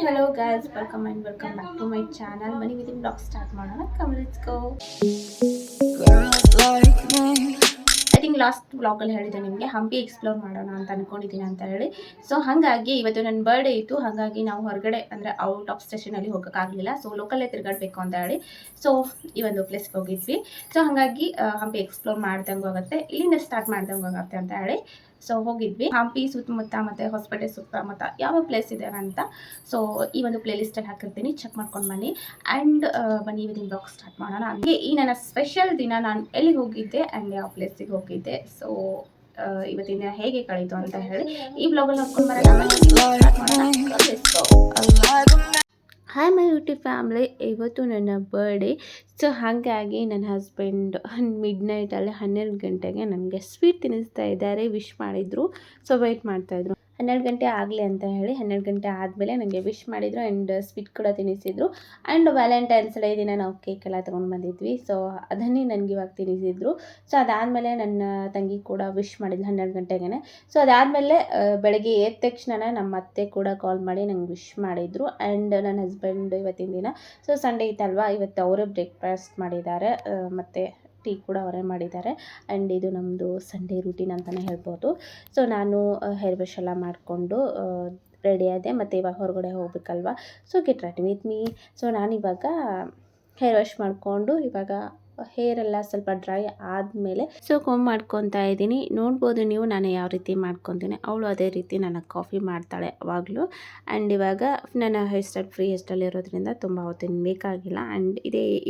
Hello guys, welcome and welcome back to my channel. Money within blog start ಮಾಡೋಣ. Come let's go. I think last ವ್ಲಾಗಲ್ಲಿ ಹೇಳಿದೆ ನಿಮಗೆ Hampi explore ಮಾಡೋಣ ಅಂತ ಅನ್ಕೊಂಡಿದ್ದೀನಿ ಅಂತ ಹೇಳಿ. ಸೊ ಹಾಗಾಗಿ ಇವತ್ತು ನನ್ನ ಬರ್ಡೇ ಇತ್ತು, ಹಾಗಾಗಿ ನಾವು ಹೊರಗಡೆ ಅಂದರೆ ಔಟ್ ಆಫ್ ಸ್ಟೇಷನಲ್ಲಿ ಹೋಗೋಕ್ಕಾಗಲಿಲ್ಲ. ಸೊ ಲೋಕಲ್ಲೇ ತಿರುಗಾಡಬೇಕು ಅಂತ ಹೇಳಿ ಸೊ ಈ ಒಂದು ಪ್ಲೇಸ್ಗೆ ಹೋಗಿದ್ವಿ. ಸೊ ಹಾಗಾಗಿ ಹಂಪಿ ಎಕ್ಸ್ಪ್ಲೋರ್ ಮಾಡ್ದಂಗೆ ಹೋಗುತ್ತೆ, ಇಲ್ಲಿಂದ ಸ್ಟಾರ್ಟ್ ಮಾಡ್ದಂಗೆ ಹೋಗುತ್ತೆ ಅಂತ ಹೇಳಿ ಸೊ ಹೋಗಿದ್ವಿ. ಹಂಪಿ ಸುತ್ತಮುತ್ತ ಮತ್ತು ಹೊಸಪೇಟೆ ಸುತ್ತಮುತ್ತ ಯಾವ ಪ್ಲೇಸ್ ಇದೆ ಅಂತ ಸೊ ಈ ಒಂದು ಪ್ಲೇ ಲಿಸ್ಟಲ್ಲಿ ಹಾಕಿರ್ತೀನಿ, ಚೆಕ್ ಮಾಡ್ಕೊಂಡು ಬನ್ನಿ. ಆ್ಯಂಡ್ ಬನ್ನಿ ಇವತ್ತಿನ ಬ್ಲಾಗ್ ಸ್ಟಾರ್ಟ್ ಮಾಡೋಣ. ಹಾಗೆ ಈ ನನ್ನ ಸ್ಪೆಷಲ್ ದಿನ ನಾನು ಎಲ್ಲಿಗೆ ಹೋಗಿದ್ದೆ ಆ್ಯಂಡ್ ಯಾವ ಪ್ಲೇಸಿಗೆ ಹೋಗಿದ್ದೆ, ಸೊ ಇವತ್ತಿನ ದಿನ ಹೇಗೆ ಕಳೀತು ಅಂತ ಹೇಳಿ ಈ ಬ್ಲಾಗಲ್ಲಿ ನೋಡ್ಕೊಂಡು ಬರೋಣ. ಹಾಯ್ ಮೈ ಯೂಟ್ಯೂಬ್ ಫ್ಯಾಮ್ಲಿ, ಇವತ್ತು ನನ್ನ ಬರ್ಡೇ. ಸೊ ಹಾಗಾಗಿ ನನ್ನ ಹಸ್ಬೆಂಡ್ ಮಿಡ್ ನೈಟಲ್ಲಿ 12 ಗಂಟೆಗೆ ನನಗೆ ಸ್ವೀಟ್ ತಿನ್ನಿಸ್ತಾ ಇದ್ದಾರೆ, ವಿಶ್ ಮಾಡಿದರು. ಸೊ ವೆಯ್ಟ್ ಮಾಡ್ತಾಯಿದ್ರು 12 ಗಂಟೆ ಆಗಲಿ ಅಂತ ಹೇಳಿ. 12 ಗಂಟೆ ಆದಮೇಲೆ ನನಗೆ ವಿಶ್ ಮಾಡಿದರು ಆ್ಯಂಡ್ ಸ್ವೀಟ್ ಕೂಡ ತಿನ್ನಿಸಿದ್ರು. ಆ್ಯಂಡ್ ವ್ಯಾಲೆಂಟೈನ್ಸ್ ಡೇ ದಿನ ನಾವು ಕೇಕೆಲ್ಲ ತೊಗೊಂಡು ಬಂದಿದ್ವಿ, ಸೊ ಅದನ್ನೇ ನನಗೆ ಇವಾಗ ತಿನ್ನಿಸಿದ್ರು. ಸೊ ಅದಾದಮೇಲೆ ನನ್ನ ತಂಗಿ ಕೂಡ ವಿಶ್ ಮಾಡಿದ್ಲು 12 ಗಂಟೆಗೆ. ಸೊ ಅದಾದಮೇಲೆ ಬೆಳಗ್ಗೆ ಎದ್ದ ತಕ್ಷಣ ನಮ್ಮ ಅತ್ತೆ ಕೂಡ ಕಾಲ್ ಮಾಡಿ ನಂಗೆ ವಿಶ್ ಮಾಡಿದರು. ಆ್ಯಂಡ್ ನನ್ನ ಹಸ್ಬೆಂಡ್ ಇವತ್ತಿನ ದಿನ ಸೊ ಸಂಡೇ ಇತ್ತಲ್ವ, ಇವತ್ತು ಅವರೇ ಬ್ರೇಕ್ಫಾಸ್ಟ್ ಮಾಡಿದ್ದಾರೆ ಮತ್ತು ಟೀ ಕೂಡ ಅವರೇ ಮಾಡಿದ್ದಾರೆ. ಆ್ಯಂಡ್ ಇದು ನಮ್ಮದು ಸಂಡೇ ರೂಟೀನ್ ಅಂತಲೇ ಹೇಳ್ಬೋದು. ಸೊ ನಾನು ಹೇರ್ ವಾಶ್ ಎಲ್ಲ ಮಾಡಿಕೊಂಡು ರೆಡಿ ಆದೆ, ಮತ್ತು ಇವಾಗ ಹೊರಗಡೆ ಹೋಗ್ಬೇಕಲ್ವ, so get ready with me. So ನಾನಿವಾಗ ಹೇರ್ ವಾಶ್ ಮಾಡಿಕೊಂಡು ಇವಾಗ ಹೇರೆಲ್ಲ ಸ್ವಲ್ಪ ಡ್ರೈ ಆದಮೇಲೆ ಸೊ ಕೋಂಬ್ ಮಾಡ್ಕೊತಾ ಇದ್ದೀನಿ. ನೋಡ್ಬೋದು ನೀವು ನಾನು ಯಾವ ರೀತಿ ಮಾಡ್ಕೊತೀನಿ, ಅವಳು ಅದೇ ರೀತಿ ನನಗೆ ಕಾಫಿ ಮಾಡ್ತಾಳೆ ಅವಾಗಲೂ. ಆ್ಯಂಡ್ ಇವಾಗ ನನ್ನ hair style free hair style ಇರೋದ್ರಿಂದ ತುಂಬ ಹೊತ್ತಿನ ಬೇಕಾಗಿಲ್ಲ. ಆ್ಯಂಡ್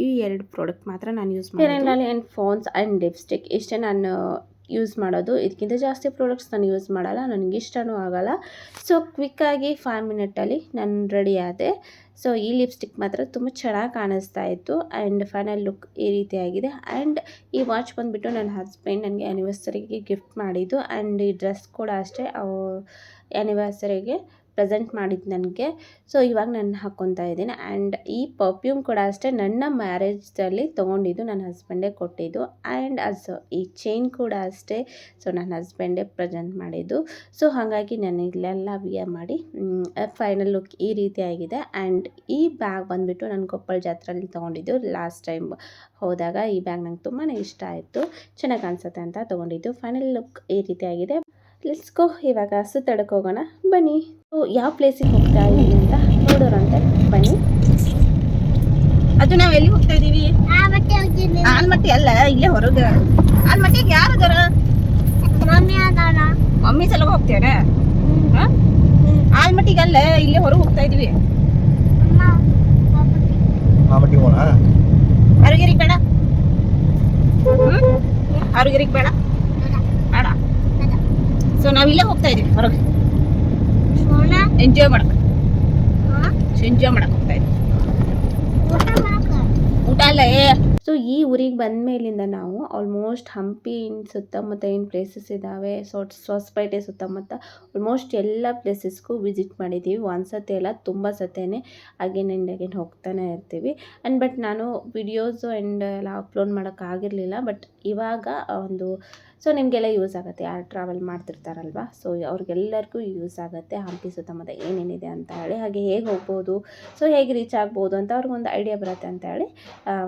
ಈ 2 ಪ್ರಾಡಕ್ಟ್ ಮಾತ್ರ ನಾನು ಯೂಸ್ ಮಾಡ್ತೀನಿ. ಆ್ಯಂಡ್ ಫೋನ್ಸ್ ಆ್ಯಂಡ್ ಲಿಪ್ಸ್ಟಿಕ್ ಇಷ್ಟೇ ನಾನು ಯೂಸ್ ಮಾಡೋದು. ಇದಕ್ಕಿಂತ ಜಾಸ್ತಿ ಪ್ರಾಡಕ್ಟ್ಸ್ ನಾನು ಯೂಸ್ ಮಾಡಲ್ಲ, ನನಗೆ ಇಷ್ಟನೂ ಆಗಲ್ಲ. ಸೊ ಕ್ವಿಕ್ಕಾಗಿ 5 ಮಿನಿಟಲ್ಲಿ ನಾನು ರೆಡಿ ಆದೆ. ಸೊ ಈ ಲಿಪ್ಸ್ಟಿಕ್ ಮಾತ್ರ ತುಂಬ ಚೆನ್ನಾಗಿ ಕಾಣಿಸ್ತಾ ಇತ್ತು. ಆ್ಯಂಡ್ ಫೈನಲ್ ಲುಕ್ ಈ ರೀತಿಯಾಗಿದೆ. ಆ್ಯಂಡ್ ಈ ವಾಚ್ ಬಂದುಬಿಟ್ಟು ನನ್ನ ಹಸ್ಬೆಂಡ್ ನನಗೆ ಆ್ಯನಿವರ್ಸರಿಗೆ ಗಿಫ್ಟ್ ಮಾಡಿದ್ದು. ಆ್ಯಂಡ್ ಈ ಡ್ರೆಸ್ ಕೂಡ ಅಷ್ಟೇ ಆ್ಯನಿವರ್ಸರಿಗೆ ಪ್ರೆಸೆಂಟ್ ಮಾಡಿದ್ದು ನನಗೆ. ಸೊ ಇವಾಗ ನಾನು ಹಾಕ್ಕೊತಾ ಇದ್ದೀನಿ. ಆ್ಯಂಡ್ ಈ ಪರ್ಫ್ಯೂಮ್ ಕೂಡ ಅಷ್ಟೇ ನನ್ನ ಮ್ಯಾರೇಜ್ದಲ್ಲಿ ತೊಗೊಂಡಿದ್ದು, ನನ್ನ ಹಸ್ಬೆಂಡೇ ಕೊಟ್ಟಿದ್ದು. ಆ್ಯಂಡ್ ಈ ಚೈನ್ ಕೂಡ ಅಷ್ಟೇ ಸೊ ನನ್ನ ಹಸ್ಬೆಂಡೇ ಪ್ರೆಸೆಂಟ್ ಮಾಡಿದ್ದು. ಸೊ ಹಾಗಾಗಿ ನಾನು ಇಲ್ಲೆಲ್ಲ ವಿಯರ್ ಮಾಡಿ ಫೈನಲ್ ಲುಕ್ ಈ ರೀತಿಯಾಗಿದೆ. ಆ್ಯಂಡ್ ಈ ಬ್ಯಾಗ್ ಬಂದುಬಿಟ್ಟು ನಾನು ಕೊಪ್ಪಳ ಜಾತ್ರೆಯಲ್ಲಿ ತೊಗೊಂಡಿದ್ದು. ಲಾಸ್ಟ್ ಟೈಮ್ ಹೋದಾಗ ಈ ಬ್ಯಾಗ್ ನಂಗೆ ತುಂಬಾ ಇಷ್ಟ ಆಯಿತು, ಚೆನ್ನಾಗಿ ಕಾಣಿಸುತ್ತೆ ಅಂತ ತೊಗೊಂಡಿದ್ದು. ಫೈನಲ್ ಲುಕ್ ಈ ರೀತಿಯಾಗಿದೆ. ಲೆಟ್ಸ್ ಗೋ, ಇವಾಗ ಸುತ್ತಾಡಕ್ಕೆ ಹೋಗೋಣ ಬನ್ನಿ. ಯಾವ ಪ್ಲೇಸಿಗೆ ಹೋಗ್ತಾ ಇದ್ದೀವಿ ಅಂತ ನೋಡೋರಂತೆ ಬನ್ನಿ. ಅದು ನಾವು ಎಲ್ಲಿ ಹೋಗ್ತಾ ಇದ್ದೀವಿ? ಆಲ್ಮಟ್ಟಿ ಅಲ್ಲ, ಇಲ್ಲೇ ಹೊರಗೆ. ಆಲ್ಮಟ್ಟಿಗೆ ಯಾರು ಅದರ? ಮಮ್ಮಿ ಸಲ ಹೋಗ್ತೇವೆ. ಆಲ್ಮಟ್ಟಿಗೆ ಅಲ್ಲ, ಇಲ್ಲೇ ಹೊರಗೆ ಹೋಗ್ತಾ ಇದೀವಿ. ಅರುಗಿರಿಗೆ ಬೇಡ, ಅರುಗಿರಿಗೆ ಬೇಡ ಬೇಡ. ಸೊ ನಾವಿಲ್ಲೇ ಹೋಗ್ತಾ ಇದೀವಿ ಹೊರಗೆ, ಎಂಜಾಯ್ ಮಾಡಕ್ಕೆ ಹೋಗ್ತಾ ಇದ್ವಿ. ಊಟ ಅಲ್ಲ. ಸೊ ಈ ಊರಿಗೆ ಬಂದ ಮೇಲಿಂದ ನಾವು ಆಲ್ಮೋಸ್ಟ್ ಹಂಪಿ ಸುತ್ತಮುತ್ತ ಏನು ಪ್ಲೇಸಸ್ ಇದ್ದಾವೆ, ಹೊಸಪೇಟೆ ಸುತ್ತಮುತ್ತ ಆಲ್ಮೋಸ್ಟ್ ಎಲ್ಲ ಪ್ಲೇಸಸ್ಗೂ ವಿಸಿಟ್ ಮಾಡಿದ್ದೀವಿ. ಒಂದು ಸತಿ ಎಲ್ಲ ತುಂಬ ಸತಿನೇ ಅಗೇನ್ ಆ್ಯಂಡ್ ಅಗೇನ್ ಹೋಗ್ತಾನೆ ಇರ್ತೀವಿ. ಆ್ಯಂಡ್ ಬಟ್ ನಾನು ವಿಡಿಯೋಸು ಆ್ಯಂಡ್ ಎಲ್ಲ ಅಪ್ಲೋಡ್ ಮಾಡೋಕ್ಕಾಗಿರಲಿಲ್ಲ. ಬಟ್ ಇವಾಗ ಒಂದು ಸೊ ನಿಮಗೆಲ್ಲ ಯೂಸ್ ಆಗುತ್ತೆ, ಯಾರು ಟ್ರಾವೆಲ್ ಮಾಡ್ತಿರ್ತಾರಲ್ವ, ಸೊ ಅವ್ರಿಗೆಲ್ಲರಿಗೂ ಯೂಸ್ ಆಗುತ್ತೆ ಹಂಪಿ ಸುತ್ತಮುತ್ತ ಏನೇನಿದೆ ಅಂತ ಹೇಳಿ, ಹಾಗೆ ಹೇಗೆ ಹೋಗ್ಬೋದು, ಸೊ ಹೇಗೆ ರೀಚ್ ಆಗ್ಬೋದು ಅಂತ ಅವ್ರಿಗೊಂದು ಐಡಿಯಾ ಬರುತ್ತೆ ಅಂತ ಹೇಳಿ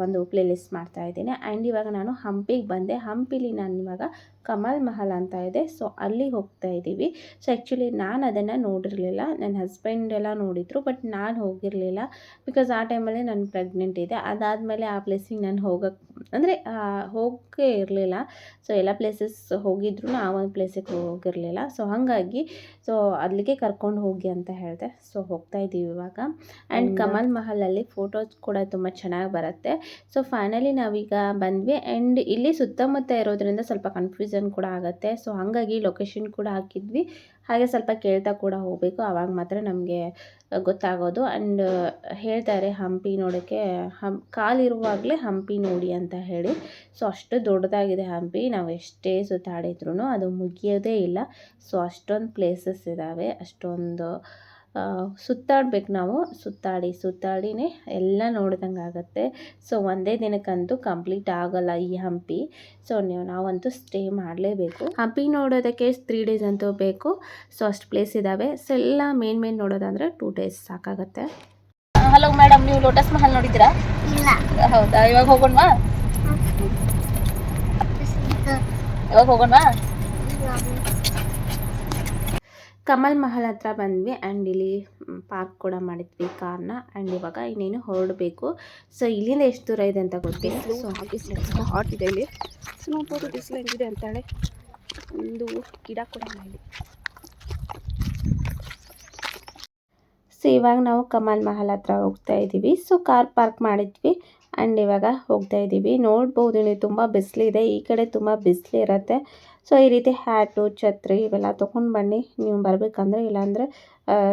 ಒಂದು ಪ್ಲೇ ಲಿಸ್ಟ್ ಮಾಡ್ತಾಯಿದ್ದೀನಿ. ಆ್ಯಂಡ್ ಇವಾಗ ನಾನು ಹಂಪಿಗೆ ಬಂದೆ. ಹಂಪಿಲಿ ನಾನು ಇವಾಗ ಕಮಲ್ ಮಹಲ್ ಅಂತ ಇದೆ, ಸೊ ಅಲ್ಲಿಗೆ ಹೋಗ್ತಾ ಇದ್ದೀವಿ. ಸೊ ಆ್ಯಕ್ಚುಲಿ ನಾನು ಅದನ್ನು ನೋಡಿರಲಿಲ್ಲ, ನನ್ನ ಹಸ್ಬೆಂಡ್ ಎಲ್ಲ ನೋಡಿದರು, ಬಟ್ ನಾನು ಹೋಗಿರಲಿಲ್ಲ. ಬಿಕಾಸ್ ಆ ಟೈಮಲ್ಲಿ ನಾನು ಪ್ರೆಗ್ನೆಂಟ್ ಇದೆ. ಅದಾದಮೇಲೆ ಆ ಪ್ಲೇಸಿಗೆ ನಾನು ಹೋಗೇ ಇರಲಿಲ್ಲ. ಸೊ ಎಲ್ಲ ಪ್ಲೇಸಸ್ ಹೋಗಿದ್ರು ಆ ಒಂದು ಪ್ಲೇಸಿಗೆ ಹೋಗಿರಲಿಲ್ಲ. ಸೊ ಹಾಗಾಗಿ ಸೊ ಅಲ್ಲಿಗೆ ಕರ್ಕೊಂಡು ಹೋಗಿ ಅಂತ ಹೇಳಿದೆ. ಸೊ ಹೋಗ್ತಾ ಇದ್ದೀವಿ ಇವಾಗ. ಆ್ಯಂಡ್ ಕಮಲ್ ಮಹಲಲ್ಲಿ ಫೋಟೋಸ್ ಕೂಡ ತುಂಬ ಚೆನ್ನಾಗಿ ಬರುತ್ತೆ. ಸೊ ಫೈನಲಿ ನಾವೀಗ ಬಂದ್ವಿ. ಆ್ಯಂಡ್ ಇಲ್ಲಿ ಸುತ್ತಮುತ್ತ ಇರೋದ್ರಿಂದ ಸ್ವಲ್ಪ ಕನ್ಫ್ಯೂಷನ್ ಕೂಡ ಆಗುತ್ತೆ. ಸೊ ಹಾಗಾಗಿ ಲೊಕೇಶನ್ ಕೂಡ ಹಾಕಿದ್ವಿ, ಹಾಗೆ ಸ್ವಲ್ಪ ಕೇಳ್ತಾ ಕೂಡ ಹೋಗಬೇಕು, ಆವಾಗ ಮಾತ್ರ ನಮಗೆ ಗೊತ್ತಾಗೋದು. ಆ್ಯಂಡ್ ಹೇಳ್ತಾರೆ ಹಂಪಿ ನೋಡೋಕ್ಕೆ ಕಾಲಿರುವಾಗಲೇ ಹಂಪಿ ನೋಡಿ ಅಂತ ಹೇಳಿ. ಸೊ ಅಷ್ಟು ದೊಡ್ಡದಾಗಿದೆ ಹಂಪಿ, ನಾವು ಎಷ್ಟೇ ಸುತ್ತಾಡಿದ್ರೂ ಅದು ಮುಗಿಯೋದೇ ಇಲ್ಲ. ಸೊ ಅಷ್ಟೊಂದು ಪ್ಲೇಸಸ್ ಇದ್ದಾವೆ, ಅಷ್ಟೊಂದು ಸುತ್ತಾಡ್ಬೇಕು ನಾವು, ಸುತ್ತಾಡಿನೇ ಎಲ್ಲ ನೋಡ್ದಂಗೆ ಆಗುತ್ತೆ. ಸೊ ಒಂದೇ ದಿನಕ್ಕಂತೂ ಕಂಪ್ಲೀಟ್ ಆಗೋಲ್ಲ ಈ ಹಂಪಿ. ಸೊ ನಾವಂತೂ ಸ್ಟೇ ಮಾಡಲೇಬೇಕು. ಹಂಪಿ ನೋಡೋದಕ್ಕೆ 3 ಡೇಸ್ ಅಂತೂ ಬೇಕು. ಸೊ ಅಷ್ಟು ಪ್ಲೇಸ್ ಇದ್ದಾವೆ. ಸೊ ಎಲ್ಲ ಮೇನ್ ನೋಡೋದಂದರೆ 2 ಡೇಸ್ ಸಾಕಾಗುತ್ತೆ. ಹಲೋ ಮೇಡಮ್, ನೀವು ಲೋಟಸ್ ಮಹಲ್ ನೋಡಿದ್ದೀರಾ? ಇಲ್ಲ. ಹೌದಾ, ಇವಾಗ ಹೋಗೋಣವಾ? ಕಮಲ್ ಮಹಲ್ ಹತ್ರ ಬಂದ್ವಿ ಆ್ಯಂಡ್ ಇಲ್ಲಿ ಪಾರ್ಕ್ ಕೂಡ ಮಾಡಿದ್ವಿ ಕಾರ್ನ. ಆ್ಯಂಡ್ ಇವಾಗ ಇನ್ನೇನು ಹೊರಡಬೇಕು. ಸೊ ಇಲ್ಲಿಂದ ಎಷ್ಟು ದೂರ ಇದೆ ಅಂತ ಗೊತ್ತಿಲ್ಲ. ಸೊ ಬಿಸಿಲು ಹಾಟ್ ಇದೆ ಇಲ್ಲಿ. ಸೊ ನೋಡ್ಬೋದು ಬಿಸಿಲು ಹೆಂಗಿದೆ ಅಂತಾಳೆ. ಒಂದು ಗಿಡ ಕೂಡ ಇಲ್ಲಿ. ಸೊ ಇವಾಗ ನಾವು ಕಮಲ್ ಮಹಲ್ ಹತ್ರ ಹೋಗ್ತಾ ಇದ್ದೀವಿ. ಸೊ ಕಾರ್ ಪಾರ್ಕ್ ಮಾಡಿದ್ವಿ ಆ್ಯಂಡ್ ಇವಾಗ ಹೋಗ್ತಾ ಇದ್ದೀವಿ. ನೋಡ್ಬೋದು ನೀವು, ತುಂಬ ಬಿಸಿಲಿದೆ, ಈ ಕಡೆ ತುಂಬ ಬಿಸಿಲು ಇರುತ್ತೆ. ಸೊ ಈ ರೀತಿ ಹ್ಯಾಟು, ಛತ್ರಿ ಇವೆಲ್ಲ ತೊಗೊಂಡು ಬನ್ನಿ ನೀವು ಬರಬೇಕಂದ್ರೆ. ಇಲ್ಲಾಂದರೆ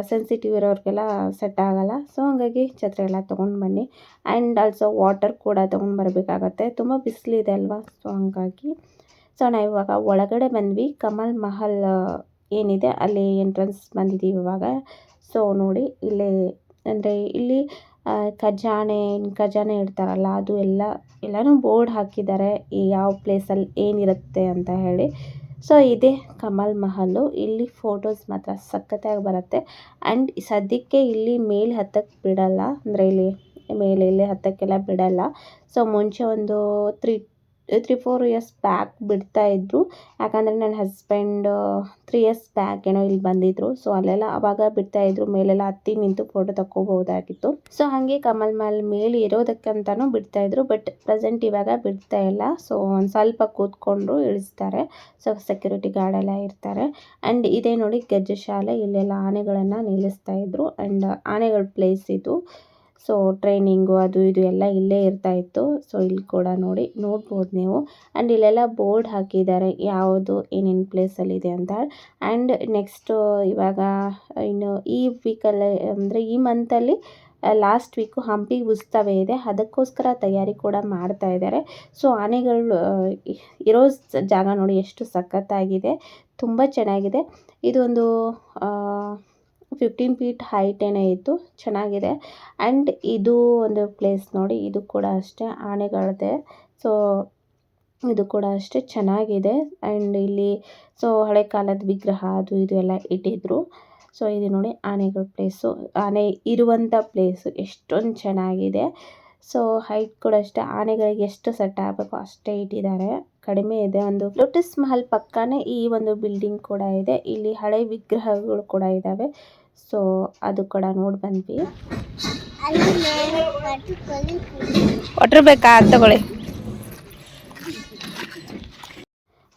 ಸೆನ್ಸಿಟಿವ್ ಇರೋರಿಗೆಲ್ಲ ಸೆಟ್ ಆಗೋಲ್ಲ. ಸೊ ಹಾಗಾಗಿ ಛತ್ರಿ ಎಲ್ಲ ತೊಗೊಂಡು ಬನ್ನಿ. ಆ್ಯಂಡ್ ಆಲ್ಸೋ ವಾಟರ್ ಕೂಡ ತೊಗೊಂಡು ಬರಬೇಕಾಗತ್ತೆ, ತುಂಬ ಬಿಸಿಲಿದೆ ಅಲ್ವಾ. ಸೊ ಹಾಗಾಗಿ ಸೊ ನಾವು ಇವಾಗ ಒಳಗಡೆ ಬಂದ್ವಿ. ಕಮಲ್ ಮಹಲ್ ಏನಿದೆ ಅಲ್ಲಿ ಎಂಟ್ರೆನ್ಸ್ ಬಂದಿದ್ದೀವಿ ಇವಾಗ. ಸೊ ನೋಡಿ ಇಲ್ಲೇ ಅಂದರೆ ಇಲ್ಲಿ ಖಜಾನೆ ಇಡ್ತಾರಲ್ಲ, ಅದು ಎಲ್ಲನೂ ಬೋರ್ಡ್ ಹಾಕಿದ್ದಾರೆ ಯಾವ ಪ್ಲೇಸಲ್ಲಿ ಏನಿರುತ್ತೆ ಅಂತ ಹೇಳಿ. ಸೊ ಇದೇ ಕಮಲ್ ಮಹಲು. ಇಲ್ಲಿ ಫೋಟೋಸ್ ಮಾತ್ರ ಸಖತ್ತಾಗಿ ಬರುತ್ತೆ. ಆ್ಯಂಡ್ ಸದ್ಯಕ್ಕೆ ಇಲ್ಲಿ ಮೇಲೆ ಹತ್ತಕ್ಕೆ ಬಿಡಲ್ಲ, ಅಂದರೆ ಇಲ್ಲಿ ಹತ್ತಕ್ಕೆಲ್ಲ ಬಿಡಲ್ಲ. ಸೊ ಮುಂಚೆ ಒಂದು 3-4 ಇಯರ್ಸ್ ಬ್ಯಾಕ್ ಬಿಡ್ತಾಯಿದ್ರು. ಯಾಕಂದರೆ ನನ್ನ ಹಸ್ಬೆಂಡ್ 3 ಇಯರ್ಸ್ ಬ್ಯಾಕ್ ಏನೋ ಇಲ್ಲಿ ಬಂದಿದ್ರು. ಸೊ ಅಲ್ಲೆಲ್ಲ ಅವಾಗ ಬಿಡ್ತಾಯಿದ್ರು, ಮೇಲೆಲ್ಲ ಹತ್ತಿ ನಿಂತು ಫೋಟೋ ತಗೋಬಹುದಾಗಿತ್ತು. ಸೊ ಹಾಗೆ ಕಮಲ್ ಮಹಲ್ ಮೇಲೆ ಇರೋದಕ್ಕಂತಲೂ ಬಿಡ್ತಾಯಿದ್ರು. ಬಟ್ ಪ್ರೆಸೆಂಟ್ ಇವಾಗ ಬಿಡ್ತಾ ಇಲ್ಲ. ಸೊ ಒಂದು ಸ್ವಲ್ಪ ಕೂತ್ಕೊಂಡ್ರು ಇಳಿಸ್ತಾರೆ. ಸೊ ಸೆಕ್ಯೂರಿಟಿ ಗಾರ್ಡ್ ಎಲ್ಲ ಇರ್ತಾರೆ. ಆ್ಯಂಡ್ ಇದೇ ನೋಡಿ ಗಜಶಾಲೆ, ಇಲ್ಲೆಲ್ಲ ಆನೆಗಳನ್ನು ನಿಲ್ಲಿಸ್ತಾಯಿದ್ರು. ಆ್ಯಂಡ್ ಆನೆಗಳ ಪ್ಲೇಸ್ ಇದು. ಸೊ ಟ್ರೈನಿಂಗು ಅದು ಇದು ಎಲ್ಲ ಇಲ್ಲೇ ಇರ್ತಾಯಿತ್ತು. ಸೊ ಇಲ್ಲಿ ಕೂಡ ನೋಡ್ಬೋದು ನೀವು. ಆ್ಯಂಡ್ ಇಲ್ಲೆಲ್ಲ ಬೋರ್ಡ್ ಹಾಕಿದ್ದಾರೆ ಯಾವುದು ಏನೇನು ಪ್ಲೇಸಲ್ಲಿದೆ ಅಂತ. ಆ್ಯಂಡ್ ನೆಕ್ಸ್ಟು ಇವಾಗ ಇನ್ನು ಈ ವೀಕಲ್ಲಿ ಅಂದರೆ ಈ ಮಂತಲ್ಲಿ ಲಾಸ್ಟ್ ವೀಕು ಹಂಪಿಗೆ ಉತ್ಸವ ಇದೆ, ಅದಕ್ಕೋಸ್ಕರ ತಯಾರಿ ಕೂಡ ಮಾಡ್ತಾ ಇದ್ದಾರೆ. ಸೊ ಆನೆಗಳು ಇರೋ ಜಾಗ ನೋಡಿ ಎಷ್ಟು ಸಖತ್ತಾಗಿದೆ, ತುಂಬ ಚೆನ್ನಾಗಿದೆ. ಇದೊಂದು 15 ಫೀಟ್ ಹೈಟ್ ಏನೋ ಇತ್ತು, ಚೆನ್ನಾಗಿದೆ. ಆ್ಯಂಡ್ ಇದು ಒಂದು ಪ್ಲೇಸ್ ನೋಡಿ, ಇದು ಕೂಡ ಅಷ್ಟೇ ಆನೆಗಳದೆ. ಸೊ ಇದು ಕೂಡ ಅಷ್ಟೇ ಚೆನ್ನಾಗಿದೆ. ಆ್ಯಂಡ್ ಇಲ್ಲಿ ಸೊ ಹಳೆ ಕಾಲದ ವಿಗ್ರಹ ಅದು ಇದು ಎಲ್ಲ ಇಟ್ಟಿದ್ರು. ಸೊ ಇದು ನೋಡಿ ಆನೆಗಳ ಪ್ಲೇಸು, ಆನೆ ಇರುವಂಥ ಪ್ಲೇಸು ಎಷ್ಟೊಂದು ಚೆನ್ನಾಗಿದೆ. ಸೊ ಹೈಟ್ ಕೂಡ ಅಷ್ಟೇ, ಆನೆಗಳಿಗೆ ಎಷ್ಟು ಸೆಟ್ ಆಗಬೇಕು ಅಷ್ಟೇ ಇಟ್ಟಿದ್ದಾರೆ, ಕಡಿಮೆ ಇದೆ. ಒಂದು ಲೋಟಸ್ ಮಹಲ್ ಪಕ್ಕನೇ ಈ ಒಂದು ಬಿಲ್ಡಿಂಗ್ ಕೂಡ ಇದೆ. ಇಲ್ಲಿ ಹಳೆ ವಿಗ್ರಹಗಳು ಕೂಡ ಇದ್ದಾವೆ. ಸೊ ಅದು ಕೂಡ ನೋಡಿ ಬಂದ್ವಿ. ವಾಟರ್ ಬೇಕಾ ತಗೊಳ್ಳಿ.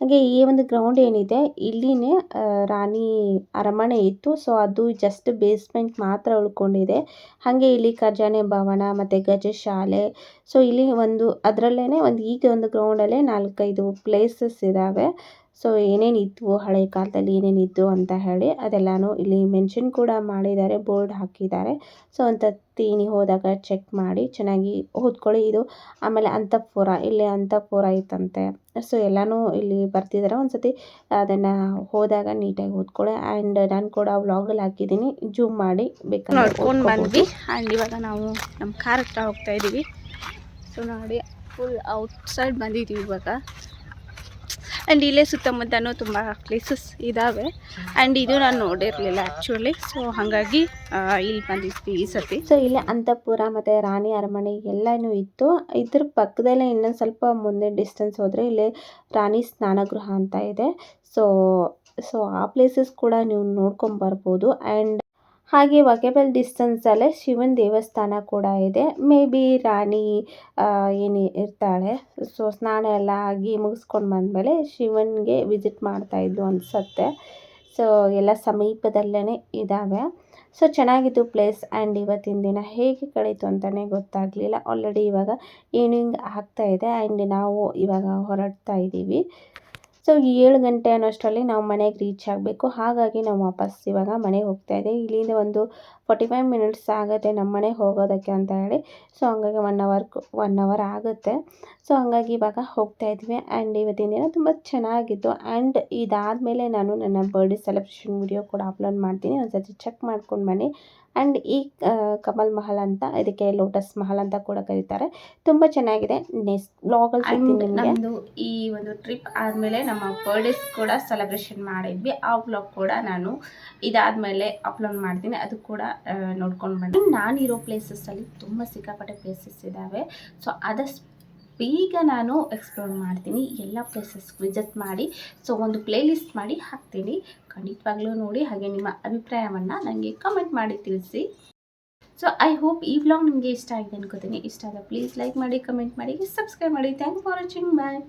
ಹಾಗೆ ಈ ಒಂದು ಗ್ರೌಂಡ್ ಏನಿದೆ ಇಲ್ಲಿನೇ ರಾಣಿ ಅರಮನೆ ಇತ್ತು. ಸೊ ಅದು ಜಸ್ಟ್ ಬೇಸ್ಮೆಂಟ್ ಮಾತ್ರ ಉಳ್ಕೊಂಡಿದೆ. ಹಾಗೆ ಇಲ್ಲಿ ಖಜಾನೆ ಭವನ ಮತ್ತು ಗಜಶಾಲೆ. ಸೊ ಇಲ್ಲಿ ಅದರಲ್ಲೇ ಈಗ ಒಂದು ಗ್ರೌಂಡಲ್ಲೇ 4-5 ಪ್ಲೇಸಸ್ ಇದ್ದಾವೆ. ಸೊ ಏನೇನಿದ್ವು ಹಳೆ ಕಾಲದಲ್ಲಿ ಏನೇನಿದ್ದು ಅಂತ ಹೇಳಿ ಅದೆಲ್ಲನೂ ಇಲ್ಲಿ ಮೆನ್ಷನ್ ಕೂಡ ಮಾಡಿದ್ದಾರೆ, ಬೋರ್ಡ್ ಹಾಕಿದ್ದಾರೆ. ಸೊ ನೀವು ಹೋದಾಗ ಚೆಕ್ ಮಾಡಿ ಚೆನ್ನಾಗಿ ಓದ್ಕೊಳ್ಳಿ. ಇದು ಆಮೇಲೆ ಅಂತಃಪುರ, ಇಲ್ಲಿ ಅಂತಃಪುರ ಇತ್ತಂತೆ. ಸೊ ಎಲ್ಲನೂ ಇಲ್ಲಿ ಬರ್ತಿದ್ದಾರೆ, ಒಂದ್ಸತಿ ಅದನ್ನು ಹೋದಾಗ ನೀಟಾಗಿ ಓದ್ಕೊಳ್ಳಿ. ಆ್ಯಂಡ್ ನಾನು ಕೂಡ ವ್ಲಾಗಲ್ಲಿ ಹಾಕಿದ್ದೀನಿ, ಜೂಮ್ ಮಾಡಿ ಬೇಕಾದ್ರೆ ನೋಡ್ಕೊಂಡು ಬಂದ್ವಿ. ಆ್ಯಂಡ್ ಇವಾಗ ನಾವು ನಮ್ಮ ಕಾರ್ ಹತ್ರ ಹೋಗ್ತಾ ಇದ್ದೀವಿ. ಸೊ ನೋಡಿ ಫುಲ್ ಔಟ್ಸೈಡ್ ಬಂದಿದ್ದೀವಿ ಇವಾಗ. ಆ್ಯಂಡ್ ಇಲ್ಲೇ ಸುತ್ತಮುತ್ತನೂ ತುಂಬ ಪ್ಲೇಸಸ್ ಇದ್ದಾವೆ. ಆ್ಯಂಡ್ ಇದು ನಾನು ನೋಡಿರಲಿಲ್ಲ ಆ್ಯಕ್ಚುಲಿ. ಸೊ ಹಾಗಾಗಿ ಇಲ್ಲಿ ಬಂದಿದ್ವಿ ಈ ಸತಿ. ಸೊ ಇಲ್ಲಿ ಅಂತಃಪುರ ಮತ್ತು ರಾಣಿ ಅರಮನೆ ಎಲ್ಲನೂ ಇತ್ತು. ಇದ್ರ ಪಕ್ಕದಲ್ಲೇ ಇನ್ನೊಂದು ಸ್ವಲ್ಪ ಮುಂದೆ ಡಿಸ್ಟೆನ್ಸ್ ಹೋದರೆ ಇಲ್ಲಿ ರಾಣಿ ಸ್ನಾನಗೃಹ ಅಂತ ಇದೆ. ಸೊ ಆ ಪ್ಲೇಸಸ್ ಕೂಡ ನೀವು ನೋಡ್ಕೊಂಬರ್ಬೋದು. ಆ್ಯಂಡ್ ಹಾಗೆ ವಾಕೇಬಲ್ ಡಿಸ್ಟೆನ್ಸಲ್ಲೇ ಶಿವನ ದೇವಸ್ಥಾನ ಕೂಡ ಇದೆ. ಮೇ ಬಿ ರಾಣಿ ಏನು ಇರ್ತಾಳೆ. ಸೊ ಸ್ನಾನ ಎಲ್ಲ ಆಗಿ ಮುಗಿಸ್ಕೊಂಡು ಬಂದಮೇಲೆ ಶಿವನಿಗೆ ವಿಸಿಟ್ ಮಾಡ್ತಾಯಿದ್ದು ಅನಿಸುತ್ತೆ. ಸೊ ಎಲ್ಲ ಸಮೀಪದಲ್ಲೇ ಇದ್ದಾವೆ. ಸೊ ಚೆನ್ನಾಗಿತ್ತು ಪ್ಲೇಸ್. ಆ್ಯಂಡ್ ಇವತ್ತಿನ ದಿನ ಹೇಗೆ ಕಳೀತು ಅಂತಲೇ ಗೊತ್ತಾಗಲಿಲ್ಲ. ಆಲ್ರೆಡಿ ಇವಾಗ ಈವ್ನಿಂಗ್ ಆಗ್ತಾಯಿದೆ ಆ್ಯಂಡ್ ನಾವು ಇವಾಗ ಹೊರಡ್ತಾ ಇದ್ದೀವಿ. ಸೊ 7 ಗಂಟೆ ಅನ್ನೋಷ್ಟರಲ್ಲಿ ನಾವು ಮನೆಗೆ ರೀಚ್ ಆಗಬೇಕು. ಹಾಗಾಗಿ ನಾವು ವಾಪಸ್ ಇವಾಗ ಮನೆಗೆ ಹೋಗ್ತಾ ಇದ್ದೀವಿ. ಇಲ್ಲಿಂದ ಒಂದು 45 ಮಿನಿಟ್ಸ್ ಆಗುತ್ತೆ ನಮ್ಮ ಮನೆಗೆ ಹೋಗೋದಕ್ಕೆ ಅಂತ ಹೇಳಿ. ಸೊ ಹಂಗಾಗಿ 1 ಅವರ್ ಆಗುತ್ತೆ. ಸೊ ಹಂಗಾಗಿ ಇವಾಗ ಹೋಗ್ತಾ ಇದ್ವಿ. ಆ್ಯಂಡ್ ಇವತ್ತಿನ ದಿನ ತುಂಬ ಚೆನ್ನಾಗಿತ್ತು. ಆ್ಯಂಡ್ ಇದಾದಮೇಲೆ ನಾನು ನನ್ನ ಬರ್ಡೇ ಸೆಲೆಬ್ರೇಷನ್ ವಿಡಿಯೋ ಕೂಡ ಅಪ್ಲೋಡ್ ಮಾಡ್ತೀನಿ, ಒಂದ್ಸತಿ ಚೆಕ್ ಮಾಡ್ಕೊಂಡು ಬನ್ನಿ. ಆ್ಯಂಡ್ ಈ ಕಮಲ್ ಮಹಲ್ ಅಂತ, ಇದಕ್ಕೆ ಲೋಟಸ್ ಮಹಲ್ ಅಂತ ಕೂಡ ಕರೀತಾರೆ. ತುಂಬ ಚೆನ್ನಾಗಿದೆ. ನೆಕ್ಸ್ಟ್ ವ್ಲಾಗಲ್ಲಿ ಸಿಗ್ತೀನಿ ನಿಮಗೆ. ನಮ್ಮದು ಈ ಒಂದು ಟ್ರಿಪ್ ಆದಮೇಲೆ ನಮ್ಮ ಬರ್ಡೇಸ್ ಕೂಡ ಸೆಲೆಬ್ರೇಷನ್ ಮಾಡಿದ್ವಿ. ಆ ವ್ಲಾಗ್ ಕೂಡ ನಾನು ಇದಾದಮೇಲೆ ಅಪ್ಲೋಡ್ ಮಾಡ್ತೀನಿ, ಅದು ಕೂಡ ನೋಡ್ಕೊಂಡು ಬನ್ನಿ. ನಾನಿರೋ ಪ್ಲೇಸಸ್ಸಲ್ಲಿ ತುಂಬ ಸಿಕ್ಕಾಪಟ್ಟೆ ಪ್ಲೇಸಸ್ ಇದ್ದಾವೆ. ಸೊ ಆದಷ್ಟು ಬೇಗ ನಾನು ಎಕ್ಸ್ಪ್ಲೋರ್ ಮಾಡ್ತೀನಿ. ಎಲ್ಲ ಪ್ಲೇಸಸ್ ವಿಸಿಟ್ ಮಾಡಿ ಸೊ ಒಂದು ಪ್ಲೇಲಿಸ್ಟ್ ಮಾಡಿ ಹಾಕ್ತೀನಿ. ಖಂಡಿತವಾಗ್ಲೂ ನೋಡಿ, ಹಾಗೆ ನಿಮ್ಮ ಅಭಿಪ್ರಾಯವನ್ನು ನನಗೆ ಕಮೆಂಟ್ ಮಾಡಿ ತಿಳಿಸಿ. ಸೊ ಐ ಹೋಪ್ ಈ ವ್ಲಾಗ್ ನಿಮಗೆ ಇಷ್ಟ ಆಗಿದೆ ಅನ್ಕೋತೀನಿ. ಇಷ್ಟ ಆದರೆ ಪ್ಲೀಸ್ ಲೈಕ್ ಮಾಡಿ, ಕಮೆಂಟ್ ಮಾಡಿ, ಸಬ್ಸ್ಕ್ರೈಬ್ ಮಾಡಿ. Thank for watching. ಬಾಯ್.